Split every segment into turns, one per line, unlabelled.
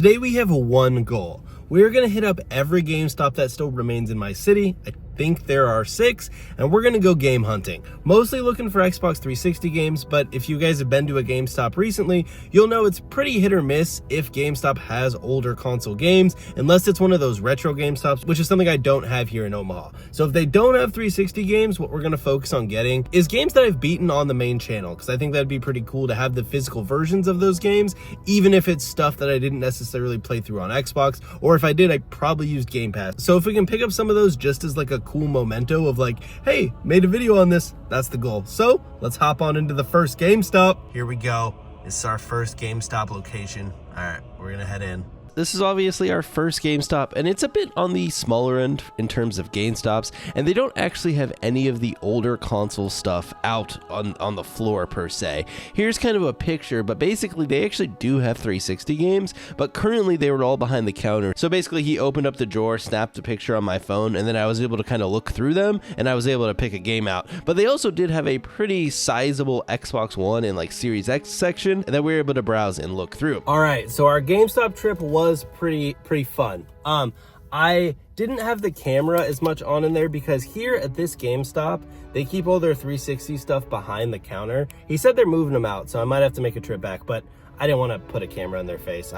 Today we have one goal. We're gonna hit up every GameStop that still remains in my city. I think there are 6, and we're gonna go game hunting. Mostly looking for Xbox 360 games, but if you guys have been to a GameStop recently, you'll know it's pretty hit or miss if GameStop has older console games, unless it's one of those retro GameStops, which is something I don't have here in Omaha. So if they don't have 360 games, what we're gonna focus on getting is games that I've beaten on the main channel, because I think that'd be pretty cool to have the physical versions of those games, even if it's stuff that I didn't necessarily play through on Xbox, or if I did, I probably used Game Pass. So if we can pick up some of those just as like a cool memento of like, hey, made a video on this, that's the goal. So let's hop on into the first GameStop. Here we go. This is our first GameStop location. All right, we're gonna head in.
This is obviously our first GameStop, and it's a bit on the smaller end in terms of GameStops, and they don't actually have any of the older console stuff out on the floor per se. Here's kind of a picture, but basically they actually do have 360 games, but currently they were all behind the counter. So basically he opened up the drawer, snapped a picture on my phone, and then I was able to kind of look through them, and I was able to pick a game out. But they also did have a pretty sizable Xbox One and like Series X section that we were able to browse and look through.
All right, so our GameStop trip was pretty fun. I didn't have the camera as much on in there because here at this GameStop, they keep all their 360 stuff behind the counter. He said they're moving them out, so I might have to make a trip back, but I didn't want to put a camera in their face.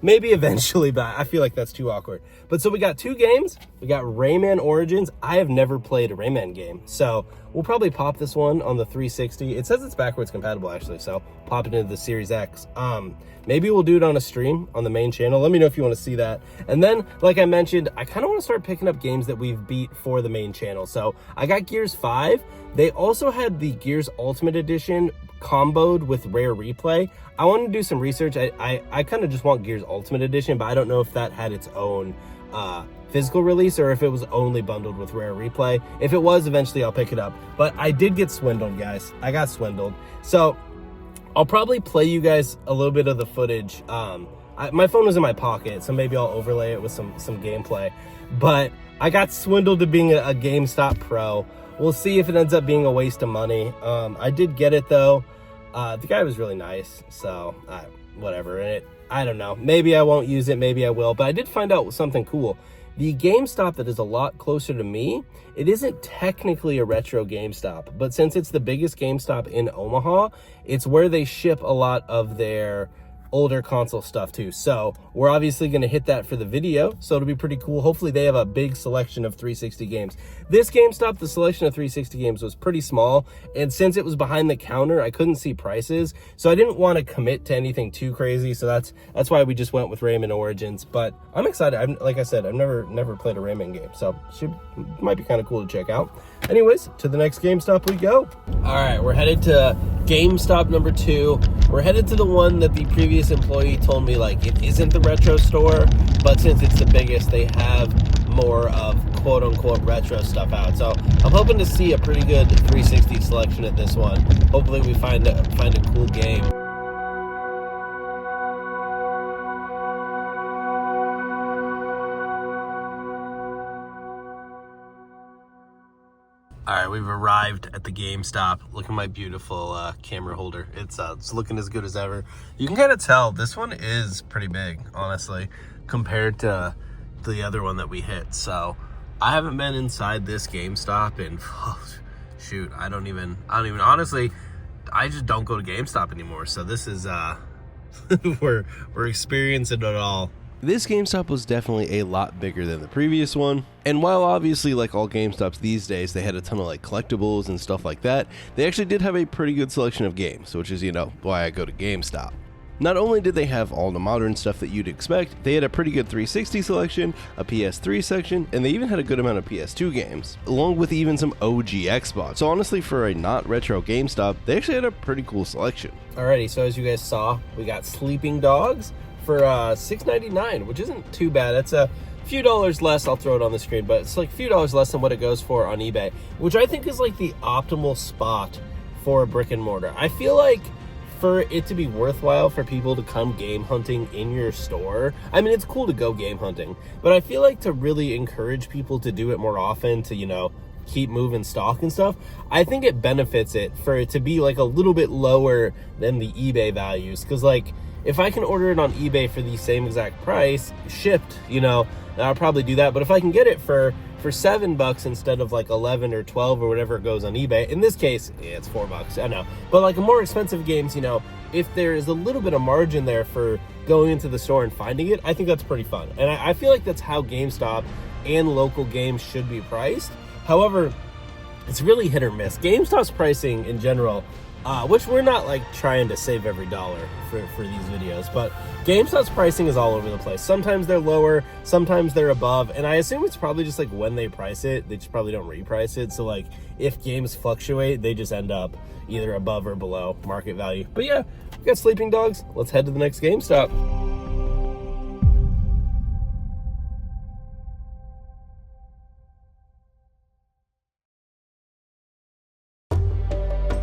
Maybe eventually, but I feel like that's too awkward. But so we got 2 games. We got Rayman Origins. I have never played a Rayman game, so we'll probably pop this one on the 360. It says it's backwards compatible actually, so pop it into the Series X. Maybe we'll do it on a stream on the main channel. Let me know if you want to see that. And then, like I mentioned, I kind of want to start picking up games that we've beat for the main channel. So I got Gears 5. They also had the Gears Ultimate Edition comboed with Rare Replay. I want to do some research. I kind of just want Gears Ultimate Edition, but I don't know if that had its own physical release or if it was only bundled with Rare Replay. If it was, eventually I'll pick it up. But I did get swindled, guys. I got swindled. So I'll probably play you guys a little bit of the footage. My phone was in my pocket, so maybe I'll overlay it with some gameplay. But I got swindled to being a GameStop Pro. We'll see if it ends up being a waste of money. I did get it though. The guy was really nice, so whatever. I don't know. Maybe I won't use it, maybe I will. But I did find out something cool. The GameStop that is a lot closer to me, it isn't technically a retro GameStop, but since it's the biggest GameStop in Omaha, it's where they ship a lot of their older console stuff too. So we're obviously going to hit that for the video, so it'll be pretty cool. Hopefully they have a big selection of 360 games. This GameStop, the selection of 360 games was pretty small, and since it was behind the counter, I couldn't see prices, so I didn't want to commit to anything too crazy. So that's why we just went with Rayman Origins. But I'm excited. Like I said, I've never played a Rayman game, so might be kind of cool to check out. Anyways, to the next GameStop we go. All right, we're headed to GameStop number 2. We're headed to the one that the previous employee told me like it isn't the retro store, but since it's the biggest, they have more of quote-unquote retro stuff out. So I'm hoping to see a pretty good 360 selection at this one. Hopefully we find a cool game. All right, we've arrived at the GameStop. Look at my beautiful camera holder. It's looking as good as ever. You can kind of tell this one is pretty big, honestly, compared to the other one that we hit. So I haven't been inside this GameStop in, shoot, I don't even, honestly, I just don't go to GameStop anymore. So this is, we're experiencing it all.
This GameStop was definitely a lot bigger than the previous one, and while obviously like all GameStops these days they had a ton of like collectibles and stuff like that, they actually did have a pretty good selection of games, which is, you know, why I go to GameStop. Not only did they have all the modern stuff that you'd expect, they had a pretty good 360 selection, a PS3 section, and they even had a good amount of PS2 games, along with even some OG Xbox. So honestly, for a not retro GameStop, they actually had a pretty cool selection.
Alrighty, so as you guys saw, we got Sleeping Dogs for $6.99, which isn't too bad. That's a few dollars less. I'll throw it on the screen, but it's like a few dollars less than what it goes for on eBay, which I think is like the optimal spot for a brick and mortar. I feel like for it to be worthwhile for people to come game hunting in your store, I mean, it's cool to go game hunting, but I feel like to really encourage people to do it more often, to, you know, keep moving stock and stuff, I think it benefits it for it to be like a little bit lower than the eBay values, because like if I can order it on eBay for the same exact price, shipped, you know, I'll probably do that. But if I can get it for $7 instead of like 11 or 12 or whatever it goes on eBay, in this case, yeah, it's $4, I know. But like a more expensive games, you know, if there is a little bit of margin there for going into the store and finding it, I think that's pretty fun. And I feel like that's how GameStop and local games should be priced. However, it's really hit or miss. GameStop's pricing in general, which we're not like trying to save every dollar for these videos, but GameStop's pricing is all over the place. Sometimes they're lower, sometimes they're above, and I assume it's probably just like when they price it, they just probably don't reprice it. So like if games fluctuate, they just end up either above or below market value. But yeah, we got sleeping dogs. Let's head to the next GameStop.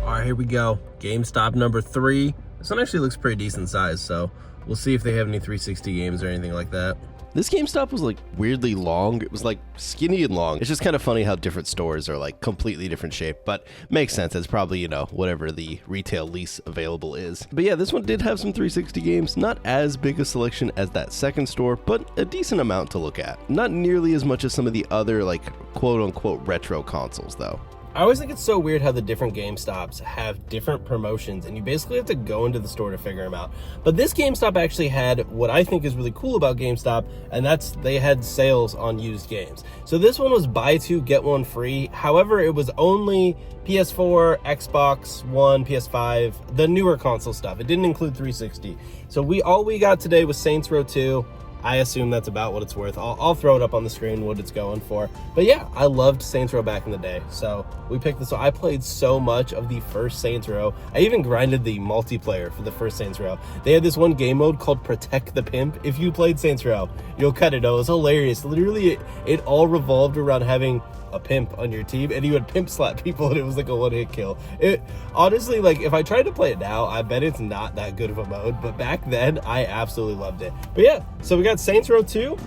All right, here we go. GameStop number 3. This one actually looks pretty decent size, so we'll see if they have any 360 games or anything like that.
This GameStop was like weirdly long. It was like skinny and long. It's just kind of funny how different stores are like completely different shape, but makes sense. It's probably, you know, whatever the retail lease available is. But yeah, this one did have some 360 games. Not as big a selection as that second store, but a decent amount to look at. Not nearly as much as some of the other like quote unquote retro consoles though.
I always think it's so weird how the different GameStops have different promotions, and you basically have to go into the store to figure them out. But this GameStop actually had what I think is really cool about GameStop, and that's they had sales on used games. So this one was buy 2, get 1 free. However, it was only PS4, Xbox One, PS5, the newer console stuff. It didn't include 360. So all we got today was Saints Row 2. I assume that's about what it's worth. I'll throw it up on the screen what it's going for. But yeah, I loved Saints Row back in the day. So we picked this one. I played so much of the first Saints Row. I even grinded the multiplayer for the first Saints Row. They had this one game mode called Protect the Pimp. If you played Saints Row, you'll cut it. It was hilarious. Literally, it all revolved around having a pimp on your team, and he would pimp slap people, and it was like a one-hit kill. It honestly, like, if I tried to play it now, I bet it's not that good of a mode, but back then I absolutely loved it. But yeah, so we got Saints Row 2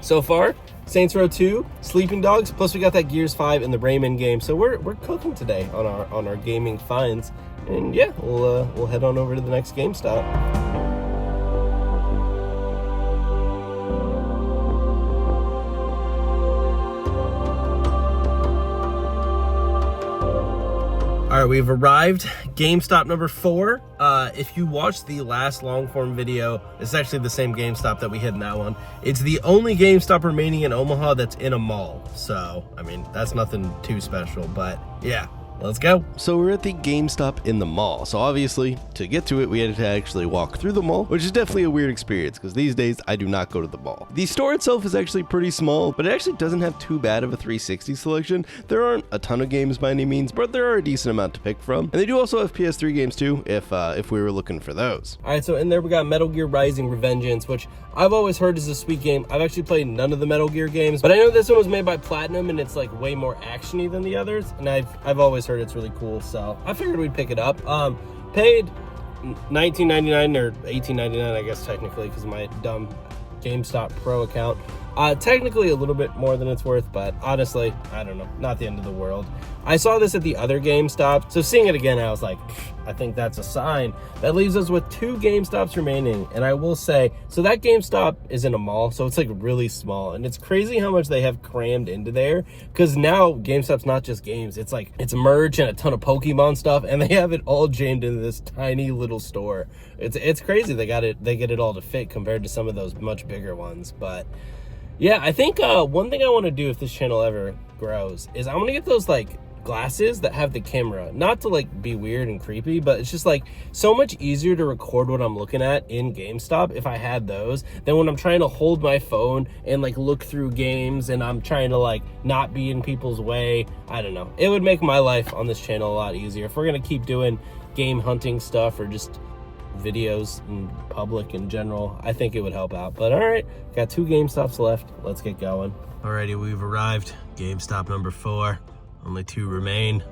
so far, Saints Row 2, Sleeping Dogs, plus we got that Gears 5 and the Rayman game. So we're cooking today on our gaming finds, and yeah, we'll head on over to the next GameStop. All right, we've arrived. GameStop number 4. If you watched the last long form video, it's actually the same GameStop that we hit in that one. It's the only GameStop remaining in Omaha that's in a mall. So, I mean, that's nothing too special, but yeah. Let's go.
So we're at the GameStop in the mall. So obviously, to get to it, we had to actually walk through the mall, which is definitely a weird experience because these days I do not go to the mall. The store itself is actually pretty small, but it actually doesn't have too bad of a 360 selection. There aren't a ton of games by any means, but there are a decent amount to pick from. And they do also have PS3 games too, if we were looking for those.
All right, so in there we got Metal Gear Rising: Revengeance, which I've always heard is a sweet game. I've actually played none of the Metal Gear games, but I know this one was made by Platinum and it's like way more actiony than the others, and I've always heard it's really cool. So I figured we'd pick it up. Paid $19.99 or $18.99, I guess technically, because of my dumb GameStop Pro account. Technically a little bit more than it's worth, but honestly, I don't know, not the end of the world. I saw this at the other GameStop, so seeing it again, I was like, I think that's a sign. That leaves us with 2 GameStops remaining, and I will say, so that GameStop is in a mall, so it's like really small, and it's crazy how much they have crammed into there, because now GameStop's not just games, it's like, it's merch and a ton of Pokemon stuff, and they have it all jammed into this tiny little store. It's crazy they get it all to fit compared to some of those much bigger ones, but yeah, I think one thing I want to do if this channel ever grows is I want to get those like glasses that have the camera, not to like be weird and creepy, but it's just like so much easier to record what I'm looking at in GameStop if I had those than when I'm trying to hold my phone and like look through games and I'm trying to like not be in people's way. I don't know. It would make my life on this channel a lot easier if we're gonna keep doing game hunting stuff or just videos in public in general. I think it would help out. But all right, got 2 GameStops left. Let's get going. Alrighty, we've arrived. GameStop number 4. Only 2 remain.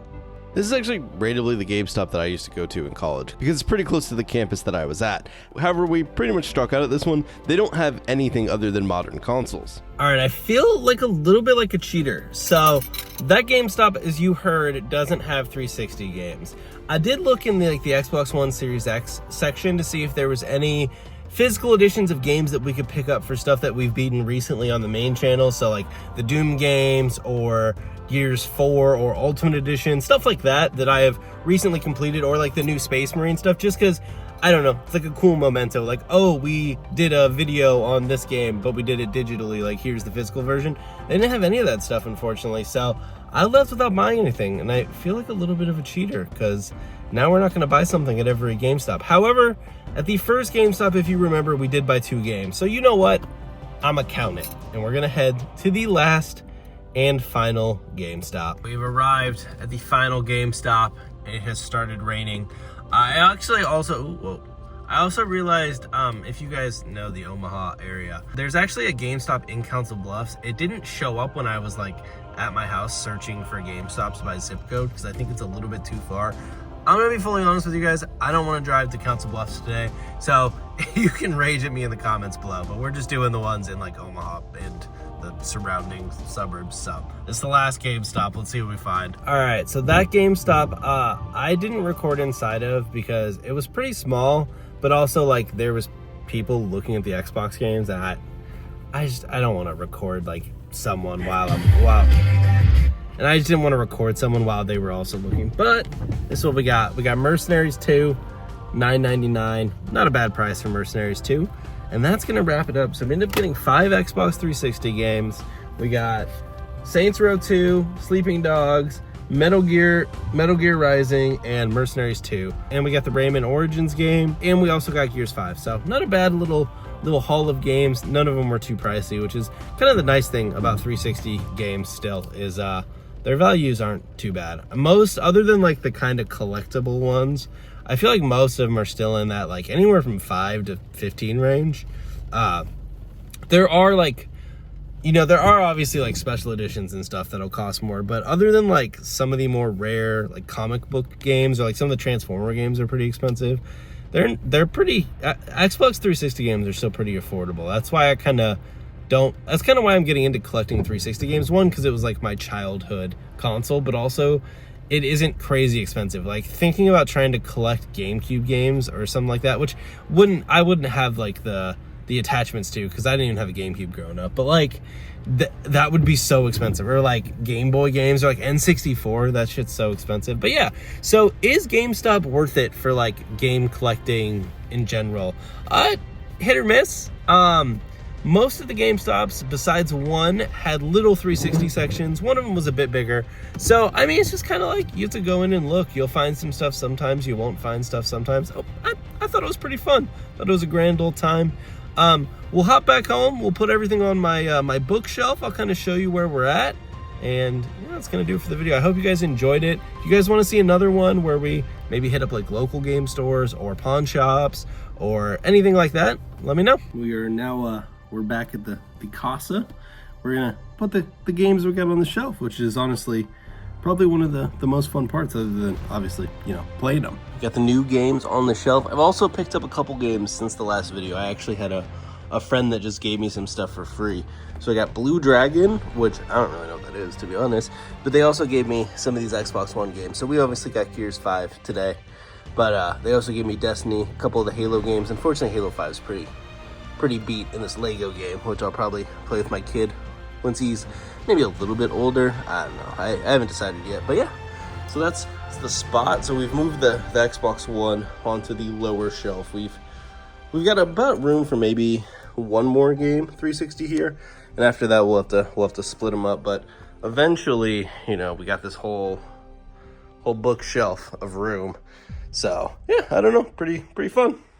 This is actually ratably the GameStop that I used to go to in college because it's pretty close to the campus that I was at. However, we pretty much struck out at this one. They don't have anything other than modern consoles.
All right, I feel like a little bit like a cheater. So that GameStop, as you heard, doesn't have 360 games. I did look in the Xbox One Series X section to see if there was any physical editions of games that we could pick up for stuff that we've beaten recently on the main channel. So like the Doom games or Gears 4 or Ultimate Edition, stuff like that I have recently completed, or like the new Space Marine stuff, just because, I don't know, it's like a cool memento. Like, oh, we did a video on this game, but we did it digitally. Like, here's the physical version. They didn't have any of that stuff, unfortunately. So I left without buying anything, and I feel like a little bit of a cheater because now we're not going to buy something at every GameStop. However, at the first GameStop, if you remember, we did buy 2 games. So you know what? I'm a count it, and we're going to head to the last and final GameStop. We've arrived at the final GameStop, and it has started raining. I also realized, if you guys know the Omaha area, there's actually a GameStop in Council Bluffs. It didn't show up when I was like at my house searching for GameStops by zip code because I think it's a little bit too far. I'm gonna be fully honest with you guys, I don't want to drive to Council Bluffs today, so you can rage at me in the comments below, but we're just doing the ones in like Omaha and the surrounding suburbs. So it's the last GameStop. Let's see what we find. All right, so that GameStop I didn't record inside of because it was pretty small, but also like there was people looking at the Xbox games, and I don't want to record like someone while and I just didn't want to record someone while they were also looking. But this is what we got. We got Mercenaries 2, $9.99. Not a bad price for Mercenaries 2. And that's gonna wrap it up. So we ended up getting 5 Xbox 360 games. We got Saints Row 2, Sleeping Dogs, Metal Gear Rising, and Mercenaries 2. And we got the Rayman Origins game, and we also got Gears 5. So not a bad little haul of games. None of them were too pricey, which is kind of the nice thing about 360 games still, is their values aren't too bad. Most, other than like the kind of collectible ones, I feel like most of them are still in that like anywhere from 5 to 15 range. There are like, you know, there are obviously like special editions and stuff that'll cost more, but other than like some of the more rare like comic book games or like some of the Transformer games are pretty expensive. They're pretty, Xbox 360 games are still pretty affordable. That's why I kind of that's kind of why I'm getting into collecting 360 games. One, because it was like my childhood console, but also it isn't crazy expensive. Like thinking about trying to collect GameCube games or something like that, which I wouldn't have like the attachments to, because I didn't even have a GameCube growing up, but like that would be so expensive. Or like Game Boy games or like N64, that shit's so expensive. But yeah, so is GameStop worth it for like game collecting in general? Hit or miss. Most of the GameStops, besides one, had little 360 sections. One of them was a bit bigger. So, I mean, it's just kind of like, you have to go in and look. You'll find some stuff sometimes. You won't find stuff sometimes. Oh, I thought it was pretty fun. Thought it was a grand old time. We'll hop back home. We'll put everything on my my bookshelf. I'll kind of show you where we're at. And yeah, that's going to do it for the video. I hope you guys enjoyed it. If you guys want to see another one where we maybe hit up like local game stores or pawn shops or anything like that, let me know. We are now... we're back at the casa. We're gonna put the games we got on the shelf, which is honestly probably one of the most fun parts, other than obviously, you know, playing them. Got the new games on the shelf. I've also picked up a couple games since the last video. I actually had a friend that just gave me some stuff for free. So I got Blue Dragon, which I don't really know what that is, to be honest, but they also gave me some of these Xbox One games. So we obviously got Gears 5 today, but they also gave me Destiny, a couple of the Halo games. Unfortunately, Halo 5 is pretty beat in this Lego game, which I'll probably play with my kid once he's maybe a little bit older. I don't know. I haven't decided yet, but yeah. So that's the spot. So we've moved the Xbox One onto the lower shelf. We've got about room for maybe one more game, 360 here, and after that we'll have to split them up. But eventually, you know, we got this whole bookshelf of room. So yeah, I don't know, pretty fun.